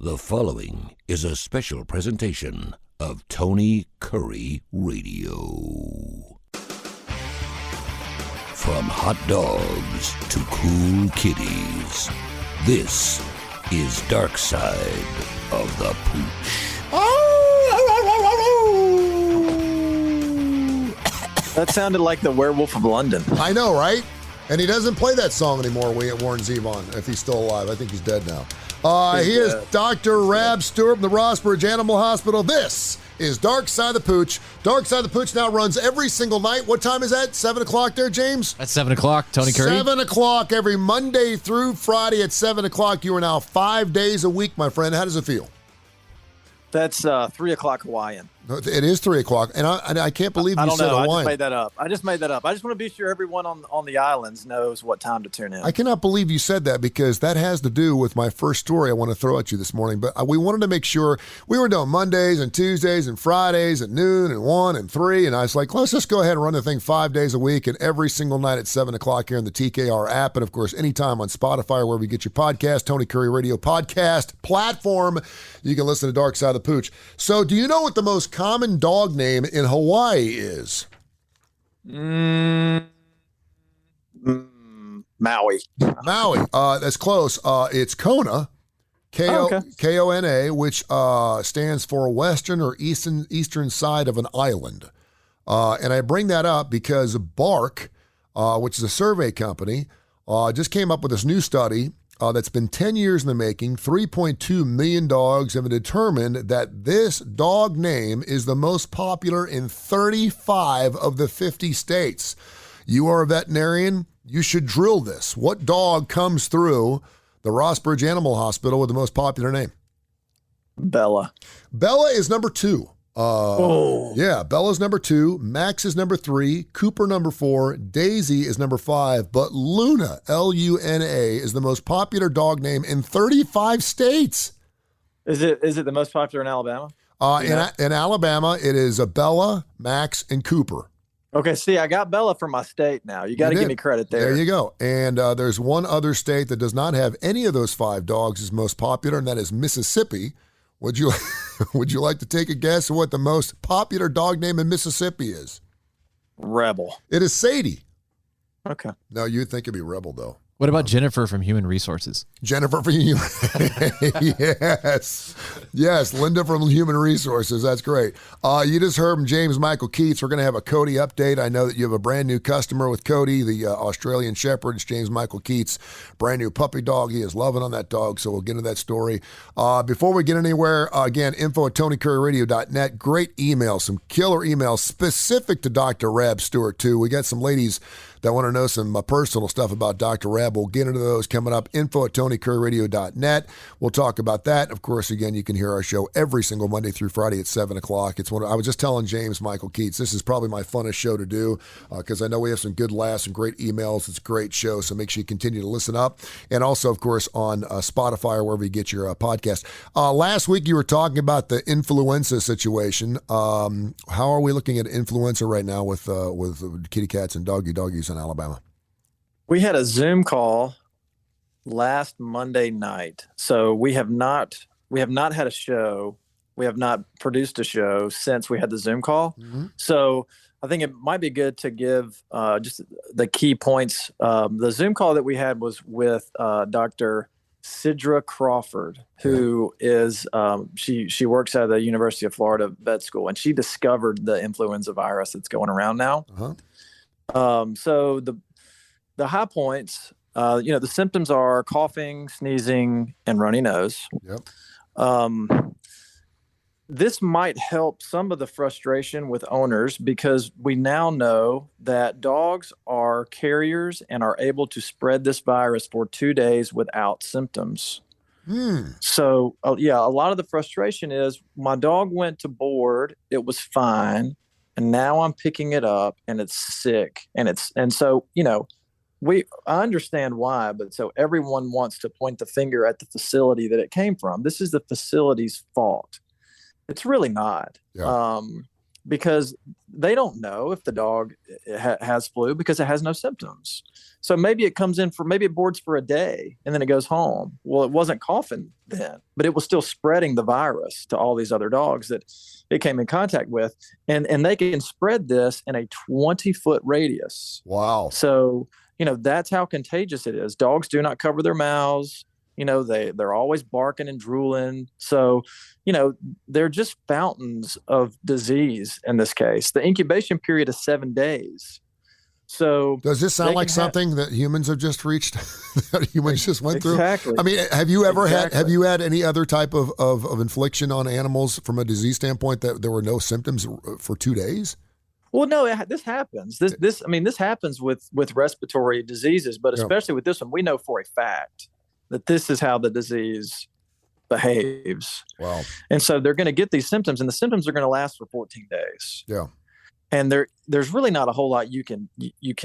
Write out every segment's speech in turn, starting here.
The following is a special presentation of Tony Kurre Radio. From hot dogs to cool kitties, this is Darkside of the Pooch. That sounded like the Werewolf of London. I know, right? And he doesn't play that song anymore, Warren Zevon, if he's still alive. I think he's dead now. He is Dr. Rab Stewart from the Rossbridge Animal Hospital. This is Darkside of the Pooch. Darkside of the Pooch now runs every single night. What time is that? 7 o'clock there, James? That's 7 o'clock, Tony Kurre. 7 o'clock every Monday through Friday at 7 o'clock. You are now 5 days a week, my friend. How does it feel? That's 3 o'clock Hawaiian. It is 3 o'clock, and I can't believe you said I Hawaiian. just made that up. I just want to be sure everyone on the islands knows what time to tune in. I cannot believe you said that, because that has to do with my first story I want to throw at you this morning. But we wanted to make sure we were doing Mondays and Tuesdays and Fridays at noon and 1 and 3. And I was like, let's just go ahead and run the thing 5 days a week and every single night at 7 o'clock here in the TKR app. And, of course, anytime on Spotify or wherever you get your podcast, Tony Kurre Radio podcast platform, you can listen to Dark Side of the Pooch. So do you know what the most common dog name in Hawaii is? Maui. Maui. That's close. It's Kona. Kona, which stands for western or eastern side of an island. And I bring that up because Bark, which is a survey company, just came up with this new study that's been 10 years in the making. 3.2 million dogs have determined that this dog name is the most popular in 35 of the 50 states. You are a veterinarian. You should drill this. What dog comes through the Rossbridge Animal Hospital with the most popular name? Bella. Bella is number 2. Yeah, Bella's number 2, Max is number 3, Cooper number 4, Daisy is number 5, but Luna, L-U-N-A, is the most popular dog name in 35 states. Is it the most popular in Alabama? In Alabama, it is Bella, Max, and Cooper. Okay, see, I got Bella from my state now. You got to give me credit there. There you go. And there's one other state that does not have any of those 5 dogs as most popular, and that is Mississippi. Would you like to take a guess at what the most popular dog name in Mississippi is? Rebel. It is Sadie. Okay. No, you'd think it'd be Rebel, though. What about Jennifer from Human Resources? Jennifer from Human Yes, Linda from Human Resources. That's great. You just heard from James Michael Keats. We're going to have a Cody update. I know that you have a brand new customer with Cody, the Australian Shepherd. It's James Michael Keats, brand new puppy dog. He is loving on that dog, so we'll get into that story. Before we get anywhere, again, info@tonykurreradio.net. Great email, some killer emails specific to Dr. Rab Stewart, too. We got some ladies that want to know some personal stuff about Dr. Rab. We'll get into those coming up. info@tonykurreradio.net. We'll talk about that. Of course, again, you can hear our show every single Monday through Friday at 7 o'clock. I was just telling James Michael Keats, this is probably my funnest show to do because I know we have some good laughs and great emails. It's a great show, so make sure you continue to listen up. And also, of course, on Spotify or wherever you get your podcast. Last week, you were talking about the influenza situation. How are we looking at influenza right now with kitty cats and doggies in Alabama? We had a Zoom call last Monday night. So we have not had a show. We have not produced a show since we had the Zoom call. Mm-hmm. So I think it might be good to give just the key points. The Zoom call that we had was with Dr. Sidra Crawford, who is she works at the University of Florida Vet School, and she discovered the influenza virus that's going around now. Uh-huh. So the high points, the symptoms are coughing, sneezing, and runny nose. Yep. This might help some of the frustration with owners because we now know that dogs are carriers and are able to spread this virus for 2 days without symptoms. So, a lot of the frustration is my dog went to board, it was fine, and now I'm picking it up and it's sick. I understand why, but so everyone wants to point the finger at the facility that it came from. This is the facility's fault. It's really not. Yeah. because they don't know if the dog has flu because it has no symptoms. So maybe maybe it boards for a day and then it goes home. Well, it wasn't coughing then, but it was still spreading the virus to all these other dogs that it came in contact with. And they can spread this in a 20-foot radius. Wow. So, that's how contagious it is. Dogs do not cover their mouths. They're always barking and drooling. So, they're just fountains of disease in this case. The incubation period is 7 days. So does this sound like something that humans have just reached, that humans just went through? Exactly. I mean, have you ever have you had any other type of infliction on animals from a disease standpoint that there were no symptoms for 2 days? Well, no, this happens. This happens with respiratory diseases, but especially with this one, we know for a fact that this is how the disease behaves. Wow. And so they're going to get these symptoms, and the symptoms are going to last for 14 days. Yeah. And there's really not a whole lot you can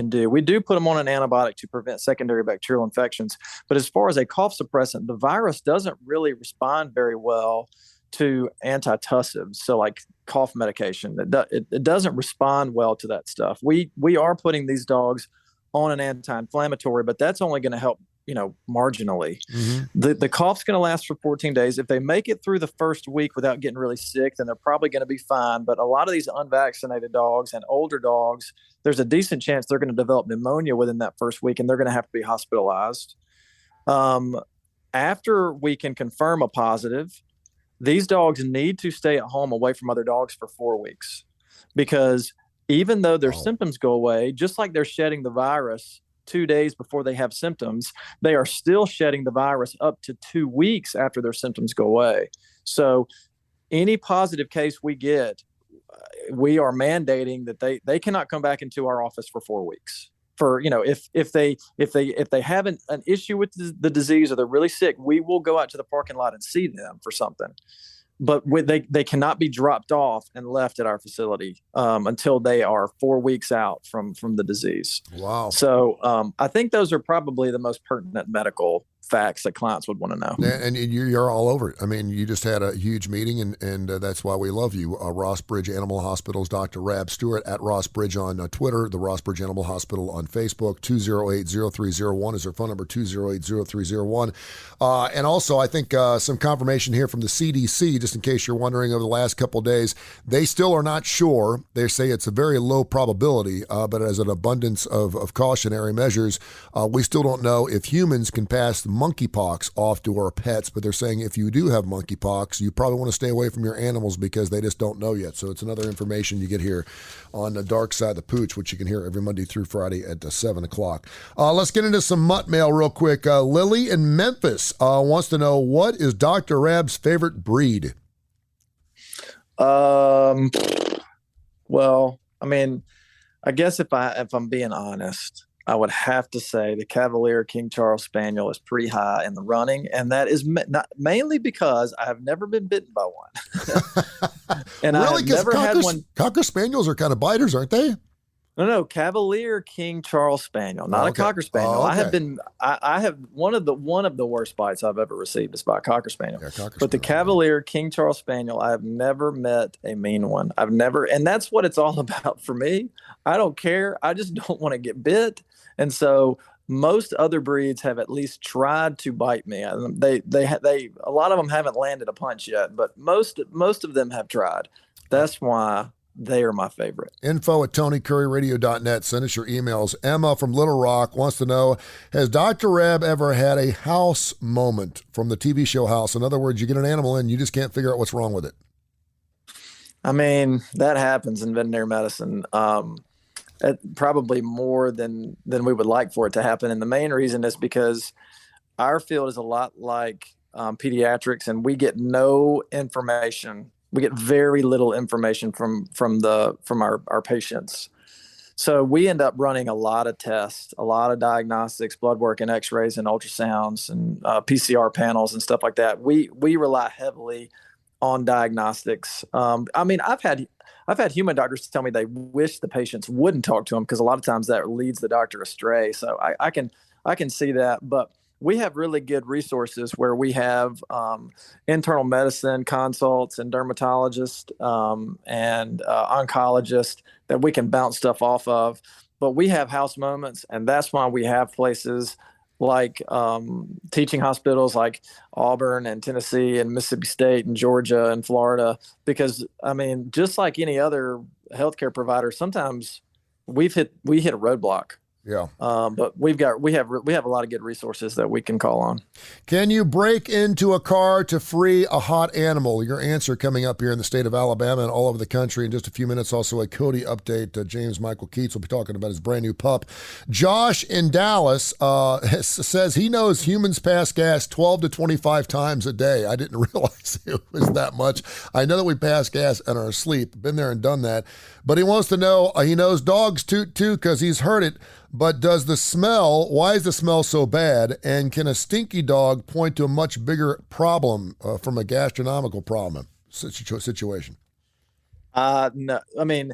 do. We do put them on an antibiotic to prevent secondary bacterial infections. But as far as a cough suppressant, the virus doesn't really respond very well to antitussives. So like cough medication, it doesn't respond well to that stuff. We are putting these dogs on an anti-inflammatory, but that's only going to help, marginally. Mm-hmm. The cough's going to last for 14 days. If they make it through the first week without getting really sick, then they're probably going to be fine. But a lot of these unvaccinated dogs and older dogs, there's a decent chance they're going to develop pneumonia within that first week, and they're going to have to be hospitalized. After we can confirm a positive, these dogs need to stay at home away from other dogs for 4 weeks, because even though their symptoms go away, just like they're shedding the virus 2 days before they have symptoms, they are still shedding the virus up to 2 weeks after their symptoms go away. So any positive case we get, we are mandating that they cannot come back into our office for 4 weeks. For, if they have an issue with the disease or they're really sick, we will go out to the parking lot and see them for something. But they cannot be dropped off and left at our facility until they are 4 weeks out from the disease. Wow. So I think those are probably the most pertinent medical facts that clients would want to know. And you're all over it. I mean, you just had a huge meeting, and that's why we love you. Ross Bridge Animal Hospital's Dr. Rab Stewart, at Ross Bridge on Twitter, the Ross Bridge Animal Hospital on Facebook. 208-0301 is their phone number, 208-0301. And also, I think some confirmation here from the CDC, just in case you're wondering, over the last couple of days, they still are not sure. They say it's a very low probability, but as an abundance of cautionary measures, we still don't know if humans can pass the monkeypox off to our pets, but they're saying if you do have monkeypox, you probably want to stay away from your animals because they just don't know yet. So it's another information you get here on the Darkside, the Pooch, which you can hear every Monday through Friday at 7 o'clock. Let's get into some mutt mail real quick. Lily in Memphis wants to know, what is Dr. Rab's favorite breed? Well, I mean, I guess if I'm being honest, I would have to say the Cavalier King Charles Spaniel is pretty high in the running, and that is not mainly because I have never been bitten by one. And really? I have never had one. Cocker Spaniels are kind of biters, aren't they? No, Cavalier King Charles Spaniel, not a Cocker Spaniel. Oh, okay. I have one of the worst bites I've ever received is by a Cocker Spaniel. Yeah, but the Cavalier King Charles Spaniel, I have never met a mean one. I've never, and that's what it's all about for me. I don't care. I just don't want to get bit. And so most other breeds have at least tried to bite me. They a lot of them haven't landed a punch yet, but most of them have tried. That's why they are my favorite. info@TonyCurryRadio.net. Send us your emails. Emma from Little Rock wants to know, has Dr. Rab ever had a house moment from the TV show House? In other words, you get an animal in, you just can't figure out what's wrong with it. I mean, that happens in veterinary medicine. Probably more than we would like for it to happen. And the main reason is because our field is a lot like pediatrics, and we get no information. We get very little information from our patients. So we end up running a lot of tests, a lot of diagnostics, blood work and x-rays and ultrasounds and PCR panels and stuff like that. We rely heavily on diagnostics. I mean, I've had human doctors tell me they wish the patients wouldn't talk to them because a lot of times that leads the doctor astray. So I can see that, but we have really good resources where we have internal medicine consults and dermatologists and oncologists that we can bounce stuff off of. But we have house moments, and that's why we have places like teaching hospitals like Auburn and Tennessee and Mississippi State and Georgia and Florida. Because I mean, just like any other healthcare provider, sometimes we hit a roadblock. Yeah. But we have a lot of good resources that we can call on. Can you break into a car to free a hot animal? Your answer coming up here in the state of Alabama and all over the country in just a few minutes. Also a Cody update. James Michael Keats will be talking about his brand new pup. Josh in Dallas says he knows humans pass gas 12 to 25 times a day. I didn't realize it was that much. I know that we pass gas in our sleep. Been there and done that. But he wants to know, he knows dogs toot too because he's heard it. But why is the smell so bad? And can a stinky dog point to a much bigger problem from a gastronomical problem situation? No, I mean,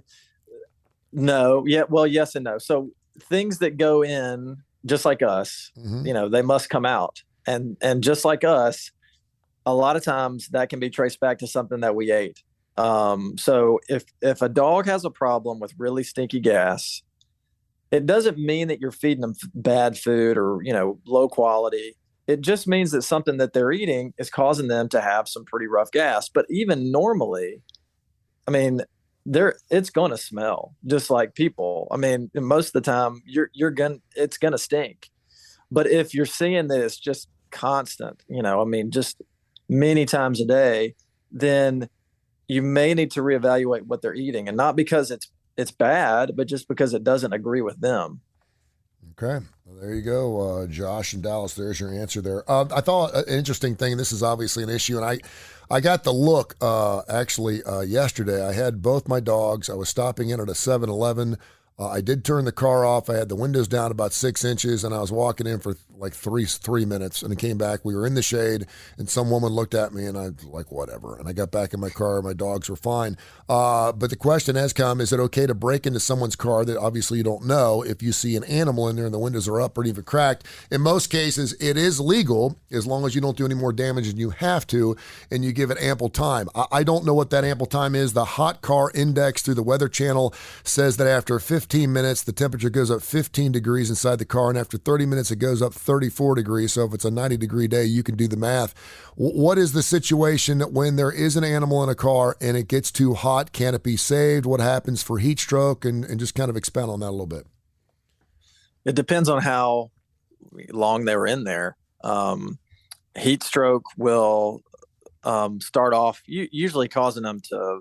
no. Yeah, well, yes and no. So things that go in, just like us, they must come out. And just like us, a lot of times that can be traced back to something that we ate. So if a dog has a problem with really stinky gas, it doesn't mean that you're feeding them bad food or, low quality. It just means that something that they're eating is causing them to have some pretty rough gas. But even normally, I mean, it's going to smell just like people. I mean, most of the time it's going to stink. But if you're seeing that it's just constant, just many times a day, then you may need to reevaluate what they're eating, and not because it's bad, but just because it doesn't agree with them. Okay. Well, there you go. Josh in Dallas, there's your answer there. I thought an interesting thing, this is obviously an issue, and I got the look yesterday. I had both my dogs. I was stopping in at a 7-Eleven. I did turn the car off. I had the windows down about 6 inches, and I was walking in for like three minutes, and I came back. We were in the shade, and some woman looked at me, and I was like, whatever. And I got back in my car. My dogs were fine. But the question has come, is it okay to break into someone's car that obviously you don't know if you see an animal in there and the windows are up or even cracked? In most cases, it is legal as long as you don't do any more damage than you have to, and you give it ample time. I don't know what that ample time is. The Hot Car Index through the Weather Channel says that after 15 minutes, the temperature goes up 15 degrees inside the car, and after 30 minutes, it goes up 34 degrees. So if it's a 90-degree day, you can do the math. What is the situation when there is an animal in a car and it gets too hot? Can it be saved? What happens for heat stroke? And just kind of expound on that a little bit. It depends on how long they were in there. Heat stroke will start off usually causing them to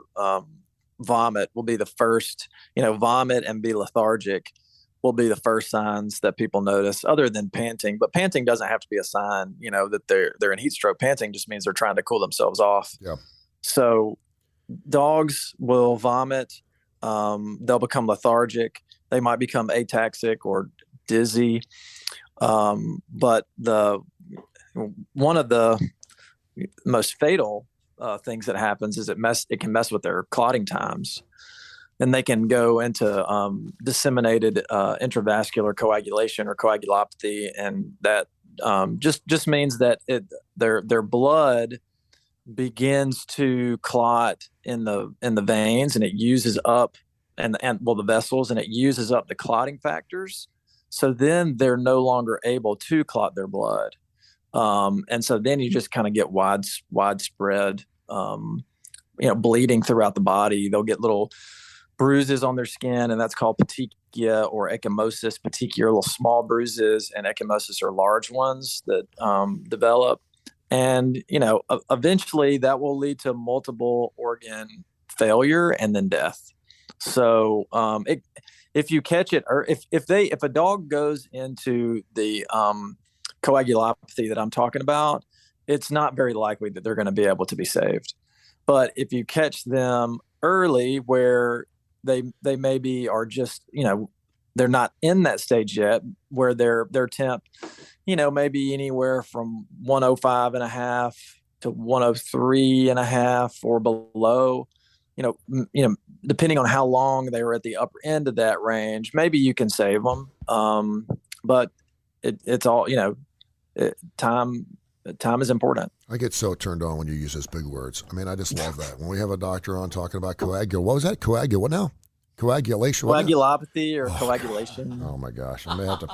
vomit will be the first, vomit and be lethargic will be the first signs that people notice, other than panting. But panting doesn't have to be a sign, that they're in heat stroke. Panting just means they're trying to cool themselves off. Yeah. So dogs will vomit. They'll become lethargic. They might become ataxic or dizzy. But one of the most fatal things that happens is it can mess with their clotting times, and they can go into disseminated intravascular coagulation or coagulopathy, and that just means that their blood begins to clot in the veins, and it uses up the vessels, and it uses up the clotting factors. So then they're no longer able to clot their blood. And so then you just kind of get widespread, bleeding throughout the body. They'll get little bruises on their skin, and that's called petechia or ecchymosis. Petechia are little small bruises, and ecchymosis are large ones that develop. And, eventually that will lead to multiple organ failure and then death. So if you catch it, or if a dog goes into the coagulopathy that I'm talking about, it's not very likely that they're going to be able to be saved. But if you catch them early, where they maybe are just, they're not in that stage yet, where their temp, maybe anywhere from 105.5 to 103.5 or below, depending on how long they were at the upper end of that range, maybe you can save them. But it's all, time is important. I get so turned on when you use those big words. I mean, I just love that. When we have a doctor on talking about what was that? What now? Coagulation. Coagulopathy or coagulation. God. Oh my gosh. I may have to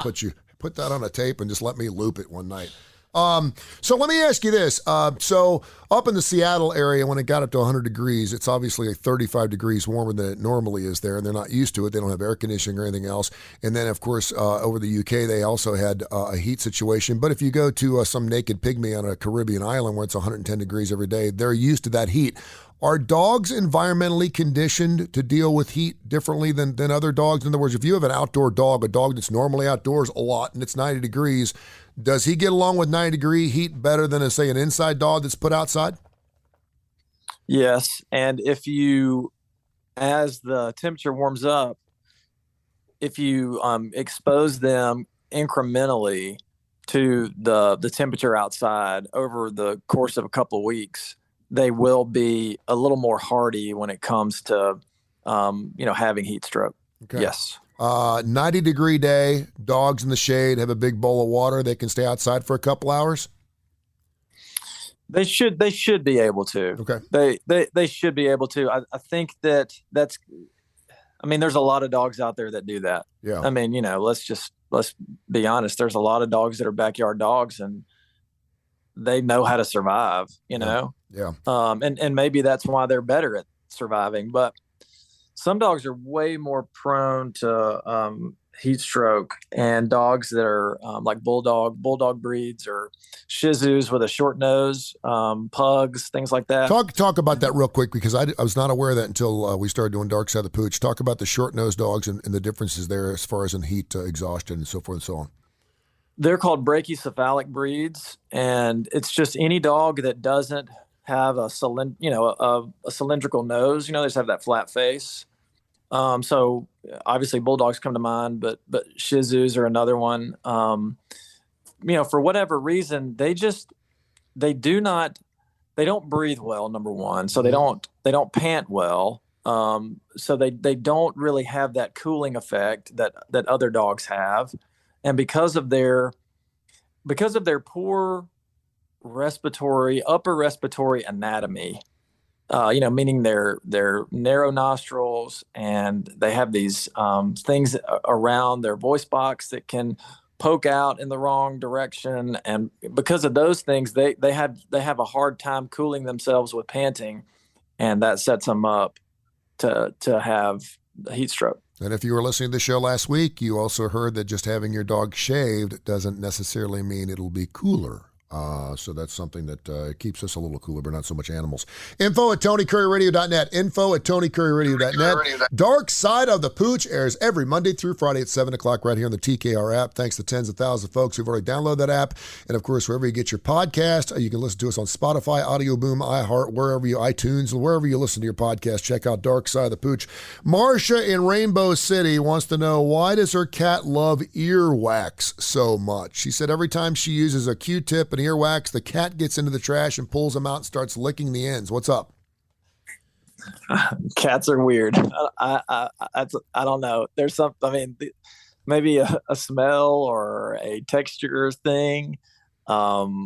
put that on a tape and just let me loop it one night. So let me ask you this. So up in the Seattle area, when it got up to 100 degrees, it's obviously like 35 degrees warmer than it normally is there, and they're not used to it. They don't have air conditioning or anything else. And then, of course, over the UK, they also had a heat situation. But if you go to some naked pygmy on a Caribbean island where it's 110 degrees every day, they're used to that heat. Are dogs environmentally conditioned to deal with heat differently than other dogs? In other words, if you have an outdoor dog, a dog that's normally outdoors a lot and it's 90 degrees, does he get along with 90-degree heat better than, say, an inside dog that's put outside? Yes. And as the temperature warms up, if you expose them incrementally to the temperature outside over the course of a couple of weeks, they will be a little more hardy when it comes to, having heat stroke. Okay. Yes. 90-degree day, dogs in the shade, have a big bowl of water. They can stay outside for a couple hours. They should be able to. Okay. They should be able to. I think there's a lot of dogs out there that do that. Yeah. I mean, let's be honest. There's a lot of dogs that are backyard dogs and they know how to survive, Yeah. And maybe that's why they're better at surviving. But some dogs are way more prone to heat stroke, and dogs that are like bulldog breeds or Shih Tzus with a short nose, pugs, things like that. Talk about that real quick, because I was not aware of that until we started doing Darkside the Pooch. Talk about the short-nosed dogs and the differences there as far as in heat exhaustion and so forth and so on. They're called brachycephalic breeds, and it's just any dog that doesn't have a cylindrical nose. They just have that flat face. So obviously bulldogs come to mind, but Shih Tzus are another one. For whatever reason, they don't breathe well, number one. So they don't pant well. So they don't really have that cooling effect that other dogs have. And because of their poor upper respiratory anatomy, meaning their narrow nostrils, and they have these things around their voice box that can poke out in the wrong direction, and because of those things, they have a hard time cooling themselves with panting, and that sets them up to have heat stroke. And if you were listening to the show last week, you also heard that just having your dog shaved doesn't necessarily mean it'll be cooler. So that's something that keeps us a little cooler, but not so much animals. Info at TonyCurryRadio.net. Info at TonyCurryRadio.net. Dark Side of the Pooch airs every Monday through Friday at 7 o'clock right here on the TKR app. Thanks to tens of thousands of folks who've already downloaded that app. And, of course, wherever you get your podcast, you can listen to us on Spotify, Audio Boom, iHeart, iTunes, wherever you listen to your podcast. Check out Dark Side of the Pooch. Marcia in Rainbow City wants to know, why does her cat love earwax so much? She said every time she uses a Q-tip and earwax, the cat gets into the trash and pulls them out and starts licking the ends. What's up? Cats are weird. I don't know. There's maybe a smell or a texture thing. That's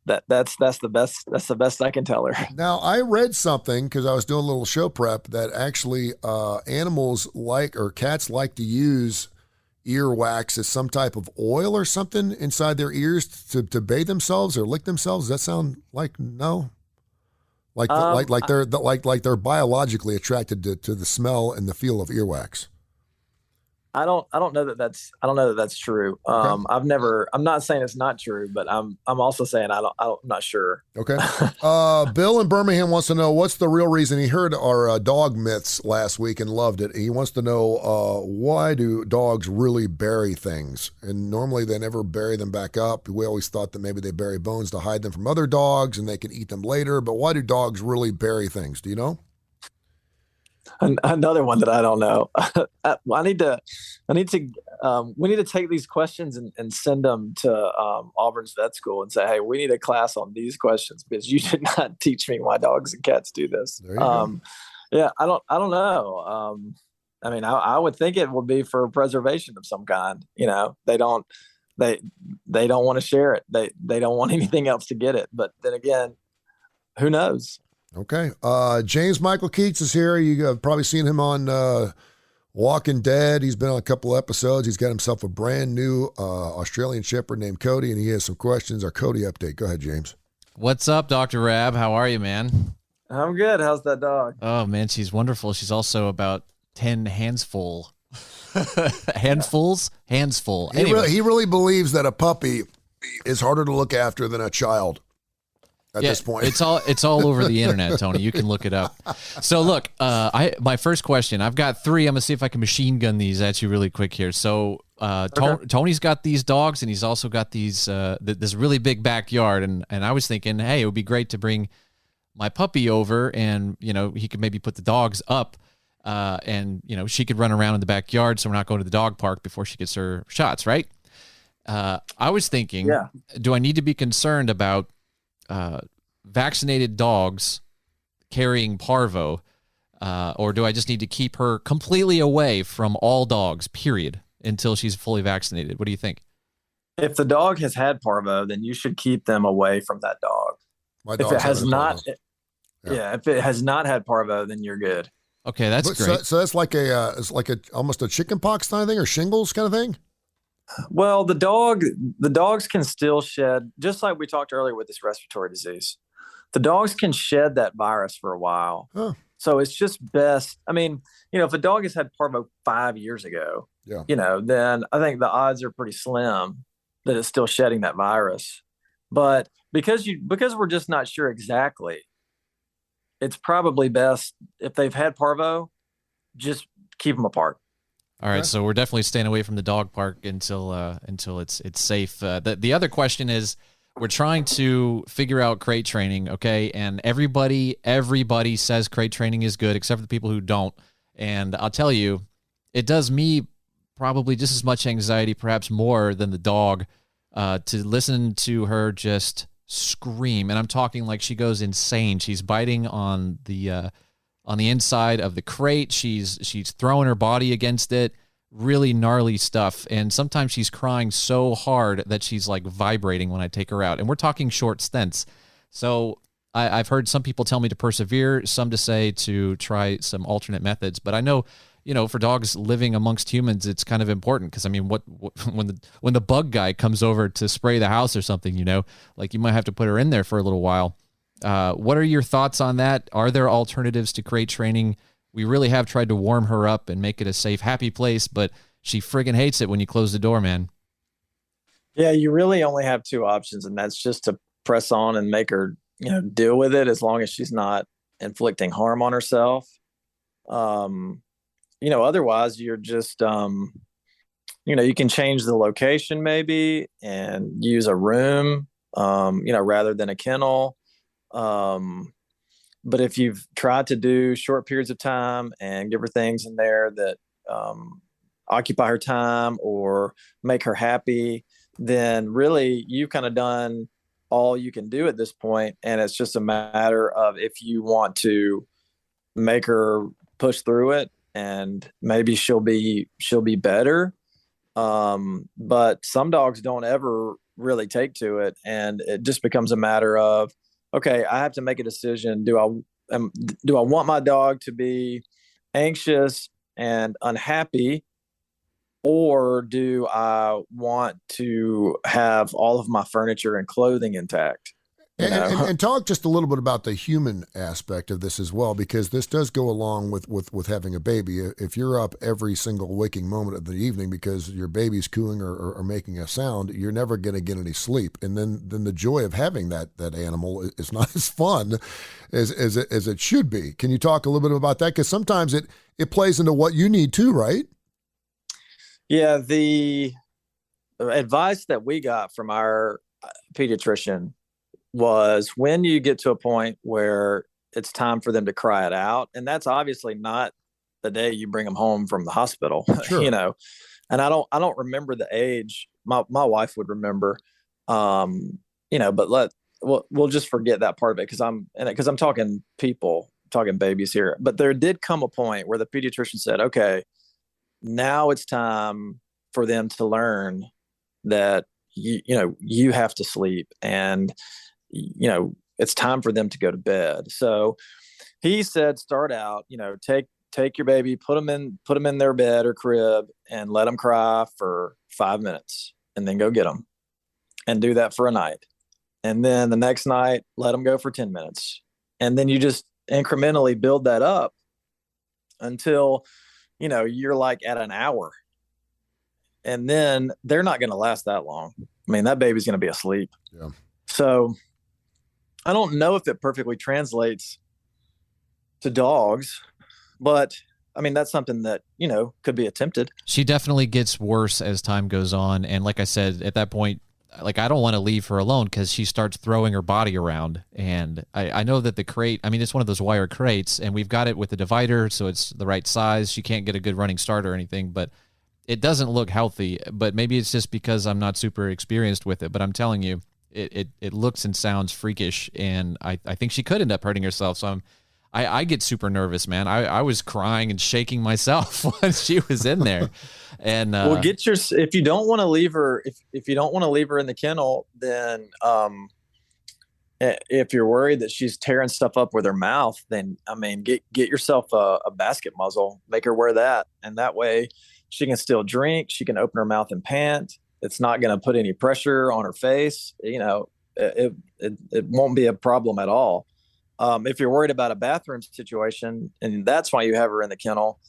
the best I can tell her. Now, I read something, because I was doing a little show prep, that actually animals cats like to use earwax as some type of oil or something inside their ears to bathe themselves or lick themselves. Does that sound like no? Like they're biologically attracted to the smell and the feel of earwax. I don't know that that's true. Okay. I'm not saying it's not true, but I'm also saying I'm not sure. Okay. Bill in Birmingham wants to know, what's the real reason. He heard our dog myths last week and loved it. He wants to know, why do dogs really bury things? And normally they never bury them back up. We always thought that maybe they bury bones to hide them from other dogs and they can eat them later. But why do dogs really bury things? Do you know? Another one that I don't know. We need to take these questions and send them to Auburn's vet school and say, hey, we need a class on these questions, because you did not teach me why dogs and cats do this. There you go. Yeah, I don't know. I would think it would be for preservation of some kind. They don't they don't want to share it. They don't want anything else to get it. But then again, who knows? Okay. James Michael Keats is here. You have probably seen him on Walking Dead. He's been on a couple episodes. He's got himself a brand new Australian Shepherd named Cody, and he has some questions. Our Cody update. Go ahead, James. What's up, Dr. Rab? How are you, man? I'm good. How's that dog? Oh, man, she's wonderful. She's also about 10 hands full. Hands full. Anyway. He really believes that a puppy is harder to look after than a child at this point. It's all over the internet, Tony. You can look it up. So look, my first question, I've got 3. I'm gonna see if I can machine gun these at you really quick here. So okay. Tony's got these dogs, and he's also got these this really big backyard, and I was thinking, hey, it would be great to bring my puppy over, and he could maybe put the dogs up. And she could run around in the backyard, so we're not going to the dog park before she gets her shots, right? I was thinking, do I need to be concerned about vaccinated dogs carrying parvo, or do I just need to keep her completely away from all dogs, period, until she's fully vaccinated? What do you think? If the dog has had parvo, then you should keep them away from that dog. If it has not, if it has not had parvo, then you're good. Okay, that's great. So that's like almost a chicken pox kind of thing, or shingles kind of thing. Well, the dogs can still shed, just like we talked earlier with this respiratory disease. The dogs can shed that virus for a while. Huh. So it's just best. I mean, if a dog has had parvo 5 years ago, then I think the odds are pretty slim that it's still shedding that virus. But because we're just not sure exactly, it's probably best if they've had parvo, just keep them apart. All right, so we're definitely staying away from the dog park until it's safe. The other question is, we're trying to figure out crate training, okay? And everybody says crate training is good, except for the people who don't. And I'll tell you, it does me probably just as much anxiety, perhaps more than the dog, to listen to her just scream. And I'm talking like she goes insane. She's biting on the inside of the crate. She's throwing her body against it. Really gnarly stuff. And sometimes she's crying so hard that she's like vibrating when I take her out. And we're talking short stints. So I've heard some people tell me to persevere, some to say to try some alternate methods. But I know, for dogs living amongst humans, it's kind of important, because I mean, when the bug guy comes over to spray the house or something, like you might have to put her in there for a little while. What are your thoughts on that? Are there alternatives to crate training? We really have tried to warm her up and make it a safe, happy place, but she friggin' hates it when you close the door, man. Yeah, you really only have 2 options, and that's just to press on and make her, deal with it, as long as she's not inflicting harm on herself. Otherwise you're just, you can change the location maybe and use a room, rather than a kennel. But if you've tried to do short periods of time and give her things in there that occupy her time or make her happy, then really you've kind of done all you can do at this point. And it's just a matter of if you want to make her push through it, and maybe she'll be better. But some dogs don't ever really take to it, and it just becomes a matter of, okay, I have to make a decision. Do I want my dog to be anxious and unhappy, or do I want to have all of my furniture and clothing intact? And talk just a little bit about the human aspect of this as well, because this does go along with having a baby. If you're up every single waking moment of the evening because your baby's cooing or making a sound, you're never going to get any sleep. And then the joy of having that animal is not as fun as it should be. Can you talk a little bit about that? Because sometimes it plays into what you need too, right? Yeah, the advice that we got from our pediatrician was, when you get to a point where it's time for them to cry it out, and that's obviously not the day you bring them home from the hospital, sure. And I don't remember the age. My wife would remember, but we'll just forget that part of it, because I'm talking babies here. But there did come a point where the pediatrician said, okay, now it's time for them to learn that you have to sleep, and it's time for them to go to bed. So he said, start out, take your baby, put them in their bed or crib, and let them cry for 5 minutes, and then go get them, and do that for a night. And then the next night, let them go for 10 minutes. And then you just incrementally build that up until, you're like at an hour. And then they're not going to last that long. I mean, that baby's going to be asleep. Yeah. So I don't know if it perfectly translates to dogs, but I mean, that's something that, could be attempted. She definitely gets worse as time goes on. And like I said, at that point, like, I don't want to leave her alone because she starts throwing her body around. And I know that the crate, I mean, it's one of those wire crates, and we've got it with the divider, so it's the right size. She can't get a good running start or anything, but it doesn't look healthy. But maybe it's just because I'm not super experienced with it. But I'm telling you, it looks and sounds freakish, and I think she could end up hurting herself. So I get super nervous, man. I was crying and shaking myself when she was in there. And well, if you don't want to leave her, if you don't want to leave her in the kennel, then if you're worried that she's tearing stuff up with her mouth, then I mean, get yourself a basket muzzle, make her wear that, and that way she can still drink. She can open her mouth and pant. It's not going to put any pressure on her face. It won't be a problem at all. If you're worried about a bathroom situation, and that's why you have her in the kennel,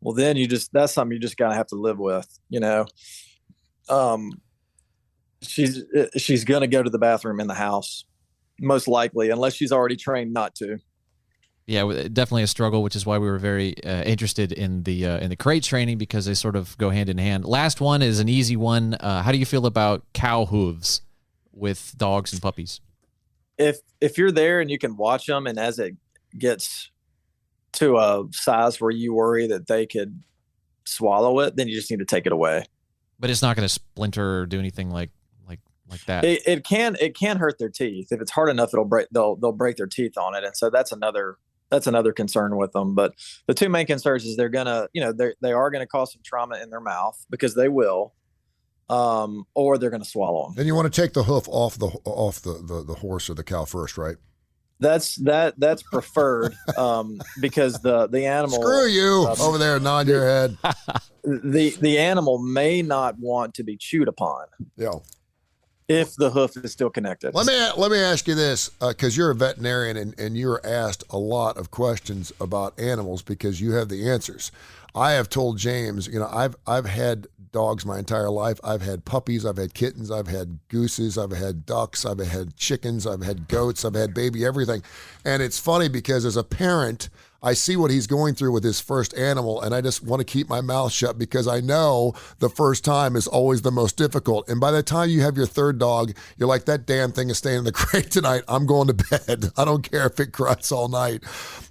well, then that's something you just gotta have to live with. She's gonna go to the bathroom in the house, most likely, unless she's already trained not to. Yeah, definitely a struggle, which is why we were very interested in the crate training, because they sort of go hand in hand. Last one is an easy one. How do you feel about cow hooves with dogs and puppies? If you're there and you can watch them, and as it gets to a size where you worry that they could swallow it, then you just need to take it away. But it's not going to splinter or do anything like that. It can hurt their teeth. If it's hard enough, they'll break their teeth on it, and so that's another concern with them. But the two main concerns is they are gonna cause some trauma in their mouth, because they will. Or they're going to swallow them. Then you want to take the hoof off the horse or the cow first, right? That's preferred, because the animal. Screw you over there, nod your head. The animal may not want to be chewed upon. Yeah. If the hoof is still connected. Let me ask you this, because you're a veterinarian and you're asked a lot of questions about animals because you have the answers. I have told James, I've had dogs my entire life. I've had puppies, I've had kittens, I've had gooses, I've had ducks, I've had chickens, I've had goats, I've had baby everything. And it's funny because as a parent, I see what he's going through with his first animal, and I just want to keep my mouth shut because I know the first time is always the most difficult. And by the time you have your third dog, you're like, that damn thing is staying in the crate tonight. I'm going to bed. I don't care if it cries all night.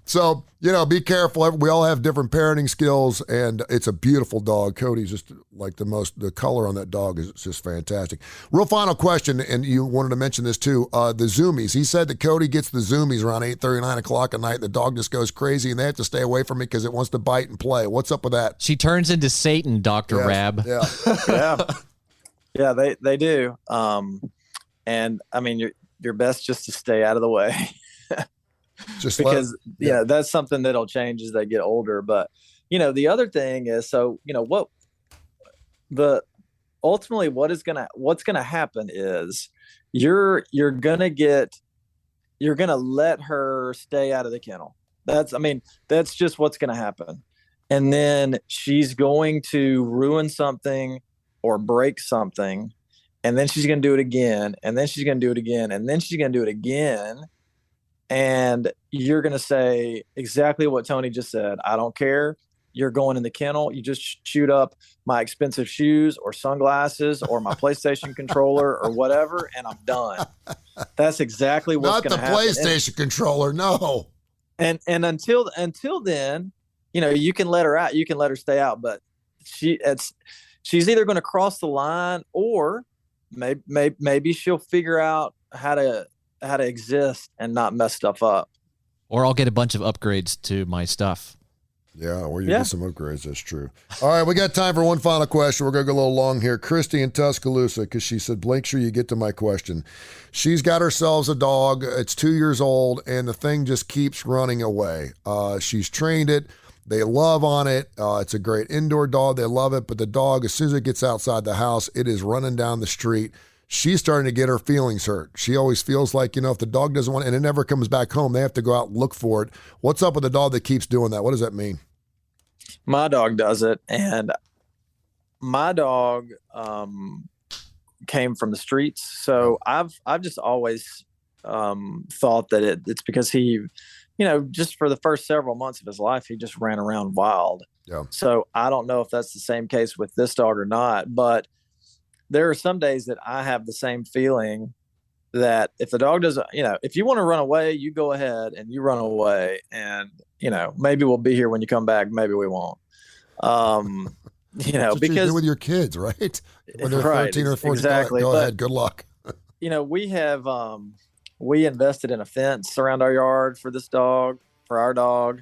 So, be careful. We all have different parenting skills, and it's a beautiful dog. Cody's just like the color on that dog is just fantastic. Real final question, and you wanted to mention this too, the zoomies. He said that Cody gets the zoomies around 8:30, 9 o'clock at night. The dog just goes crazy, and they have to stay away from it because it wants to bite and play. What's up with that? She turns into Satan, Dr. Rab. Yeah. Yeah, they do. And I mean, your best just to stay out of the way. Just because that's something that'll change as they get older. But the other thing is, so ultimately what's gonna happen is you're gonna let her stay out of the kennel. That's just what's gonna happen. And then she's going to ruin something or break something, and then she's gonna do it again, and then she's gonna do it again, and then she's gonna do it again. And you're going to say exactly what Tony just said. I don't care. You're going in the kennel. You just chewed up my expensive shoes or sunglasses or my PlayStation controller or whatever, and I'm done. That's exactly what's going to happen. Not the PlayStation controller, no. And until then, you can let her out. You can let her stay out, but she's either going to cross the line, or maybe she'll figure out how to exist and not mess stuff up. Or I'll get a bunch of upgrades to my stuff. Yeah, or you get some upgrades. That's true. All right, we got time for one final question. We're going to go a little long here. Christy in Tuscaloosa, because she said, make sure you get to my question. She's got herself a dog. It's 2 years old, and the thing just keeps running away. She's trained it. They love on it. It's a great indoor dog. They love it. But the dog, as soon as it gets outside the house, it is running down the street. She's starting to get her feelings hurt. She always feels like, if the dog doesn't want it and it never comes back home, they have to go out and look for it. What's up with the dog that keeps doing that? What does that mean? My dog does it. And my dog came from the streets. So I've just always thought that it's because he, just for the first several months of his life, he just ran around wild. Yeah. So I don't know if that's the same case with this dog or not, but there are some days that I have the same feeling that if the dog doesn't, if you want to run away, you go ahead and you run away, and, maybe we'll be here when you come back. Maybe we won't. That's what because you do with your kids, right? When they're 13 or 14, exactly. Go ahead. Good luck. We have, we invested in a fence around our yard for this dog, for our dog.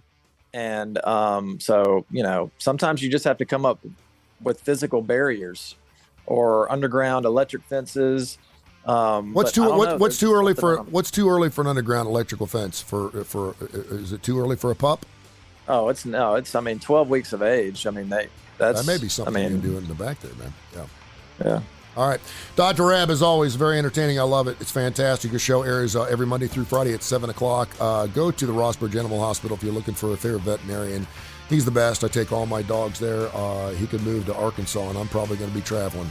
And so, sometimes you just have to come up with physical barriers or underground electric fences. What's too early for an underground electrical fence? Is it too early for a pup? Oh, it's 12 weeks of age. That may be something you can do in the back there, man. Yeah. All right. Dr. Rab, as always, very entertaining. I love it. It's fantastic. Your show airs every Monday through Friday at 7 o'clock. Go to the Rossbridge Animal Hospital if you're looking for a favorite veterinarian. He's the best. I take all my dogs there. He could move to Arkansas, and I'm probably going to be traveling.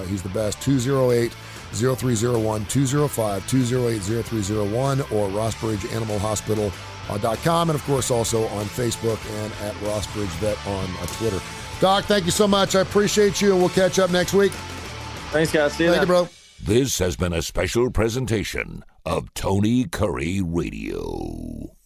He's the best. 208-0301, 205-208-0301, or RossbridgeAnimalHospital.com, and, of course, also on Facebook and at Rossbridge Vet on Twitter. Doc, thank you so much. I appreciate you, and we'll catch up next week. Thanks, guys. See you Thank you, bro. This has been a special presentation of Tony Curry Radio.